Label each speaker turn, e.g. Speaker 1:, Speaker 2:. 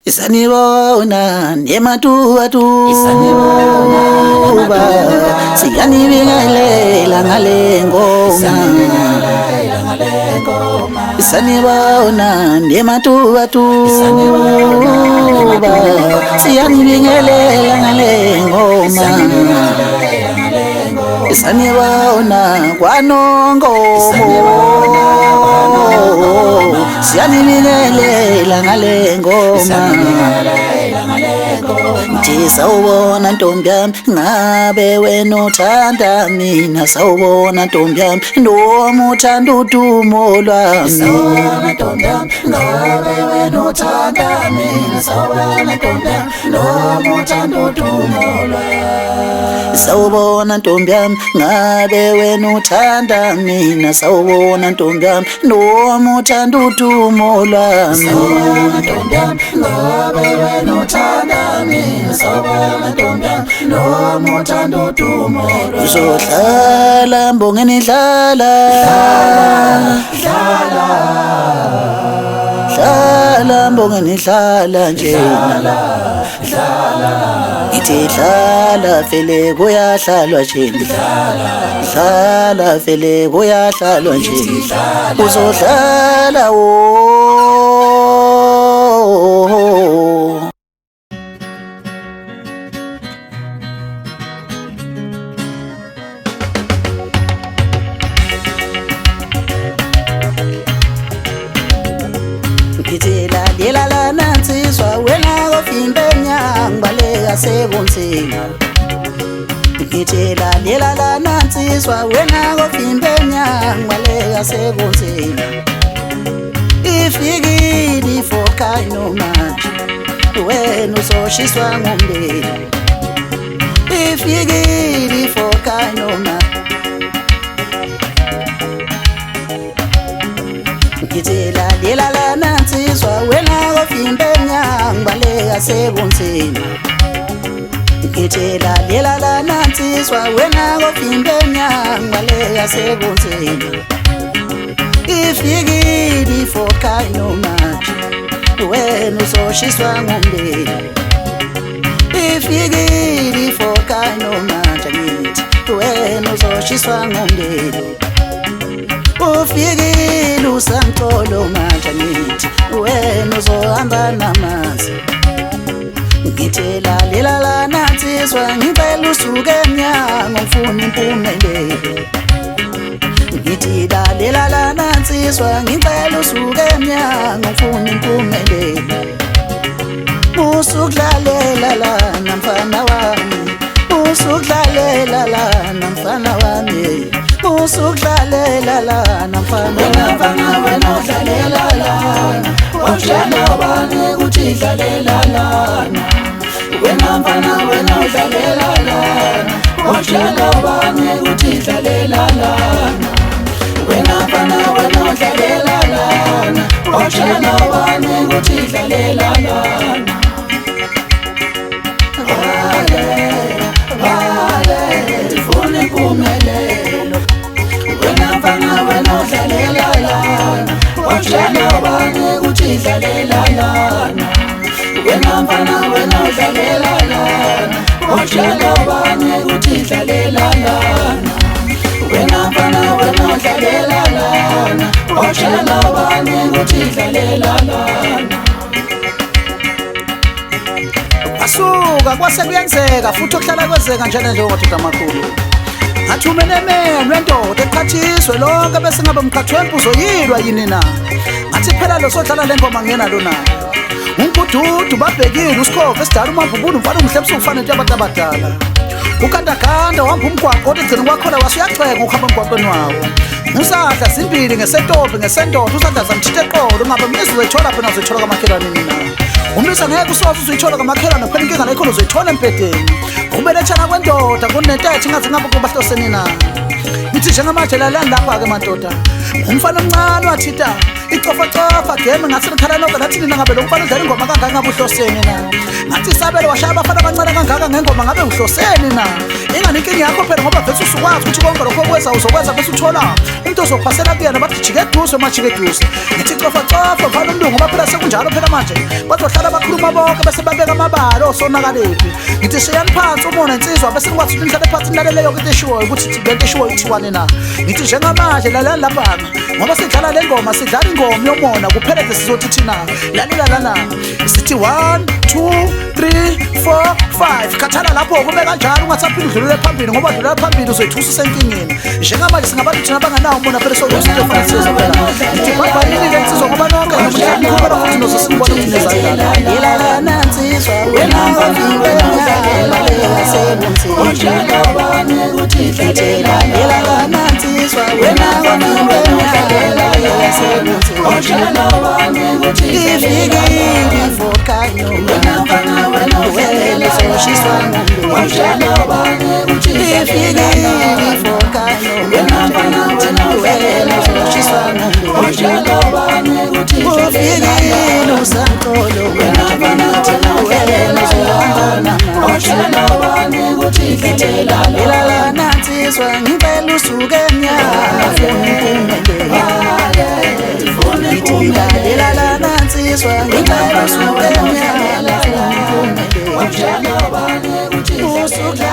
Speaker 1: Sanibona nematuwatu siyanibingelela ngale ngoma sanibona nematuwatu siyanibingelela ngale ngoma sanibona kwanongomo siyanibingelela ngale ngoma Nti sawubona ntombi yami ngabe wena uthanda mina sawubona ntombi yami noma uthanda udumo lwami sawubona ntombi yami ngabe wena uthanda mina sawubona ntombi yami noma uthanda udumo lwami sawubona ntombi yami ngabe wena uthanda mina sawubona ntombi yami noma uthanda udumo lwami sawubona ntombi yami ngabe wena uthanda mina sawubona ntombi yami noma uthanda udumo lwami uzohlala mbongeni hlala mbongeni hlala nje ithi hlala vele kuyahlalwa nje hlala vele kuyahlalwa nje uzohlala Ngithela lelala nansizwa wena kofimbenya ngibaleka sebunzima Ngithela lelala nansizwa wena kofimbenya ngibaleka sebunzima Ifikile ifokhayino manje wena uzoshiswa ngumndeni Ifikile ifokhayino manje Ngithela lelala nansizwa wena kofimbenya ngibaleka sebunzima Ngithela lelala nansizwa wena kofimbenya ngibaleka sebunzima Ifikile ifokhayino manje wena uzoshiswa ngumndeni Ifikile ifokhayino manje ngithi wena uzoshiswa ngumndeni Ufikile usangcolo manje ngithi wena uzohamba namanzi Ngithela lelala nansizwa ngicela usuke emnyango ngifuna impumelelo Ngithela lelala nansizwa ngicela usuke emnyango ngifuna impumelelo Usukudlalela lana mfana wami Usukudlalela lana mfana wami Usukudlalela lana mfana wena udlalela lana Wajala bani ukuthi dlalela lana Wena mfana wena udlalela lana Wajala bani ukuthi dlalela lana Wena mfana wena udlalela lana Wajala bani ukuthi dlalela lana Vale, tifune impumelelo Wena mfana wena udlalela lana Wajala bani ukuthi dlalela lana Wena mfana wena udlalela lana Wajala bani ukuthi dlalela lana Wena mfana wena udlalela lana Wajala bani ukuthi dlalela lana Asuka kwase kuyenzeka futhi okuhlala kwenzeka njalo nje okwathu amakhulu Ngathi umenemene wendoda eqhathiswe lonke bese ngabe umkhathi wempuzo yilwa yini na Ngathi phela lo sodlala lengoma ngena lo na Umbududu babhekile uSkhova esidala umabhubulu mfana umhle ebusuku nje abantu abadala Ukandaganda wamba umgwaqo kodwa egcina kwakhona wasuyacheka ukuhamba emgwaqweni wawo Usadla zimbili ngesentombi ngesendoda usadla zamthithe eqolo ngabe mizwe ethola phela uzothola kamakhelwane nina Umisa ngeke usoze uzuyithola kamakhelwane phela inkinga la ikhona uzoyithola empedeni Ukubelethana kwendoda kunentethe ingathi ngabe kubahloseni na Ngithi njengamanje lalani lapha ke madoda Umfana omncane wathita icofa game ngathi nikhala nonke nathi nina ngabe lo mfana udlala ingoma kangaka ngabe uhloseni na ngathi isabelo washaya abafana abancane kangaka ngengoma ngabe uhloseni na ingane inkinga yakho phela ngoba vese usukwazi ukuthi konke lokho okwenza uzokwenza bese uthola umuntu ozophasela kuyena bathi jike eduze majike eduze ngithi cofa vala umlungu ngoba phela sekunjalo phela manje bazohlala bakhuluma bonke bese babeka amabalo osonakalephi ngithi shiyani phansi umona insizwa bese nikwazi ukuthi nihlale phansi nilaleleyo into eshiwoyo ukuthi lento eshiwoyo ithiwane na ngithi njengamanje lalani laphana ngoba sidlala le ngoma sidlala ingoma yomona kuphela nje sizothi thina lalela lana sithi 1 2 3 4 5 khathala lapho kube kanjalo ungasaphinde udlulele phambili ngoba udlulela phambili uzoyithusa senkingeni njengamanje singabantu thina abanganawo umona phela sokuthi phela sizo phela ngithi babhalini le nsizwa ngoba nonke nomhlaba futhi nozosikubona ukuthi nezandla yilala nansizwa wena ngombe nyala ojana bane ukuthi thethela yilala nansizwa wena ngombe nyala ojana bane ukuthi ifikile fokanyo wena mfana wena wena soshiswa ojana bane ukuthi ifikile fokanyo wena mfana wena soshiswa ojana bane ukuthi ifikile usankolo wena mfana wena soshiswa ojana bane ukuthi ifikile ilala nansizwa ngicela usuke enyala ilala nansizwa ngicela usuke enyala ojana bane ukuthi usuke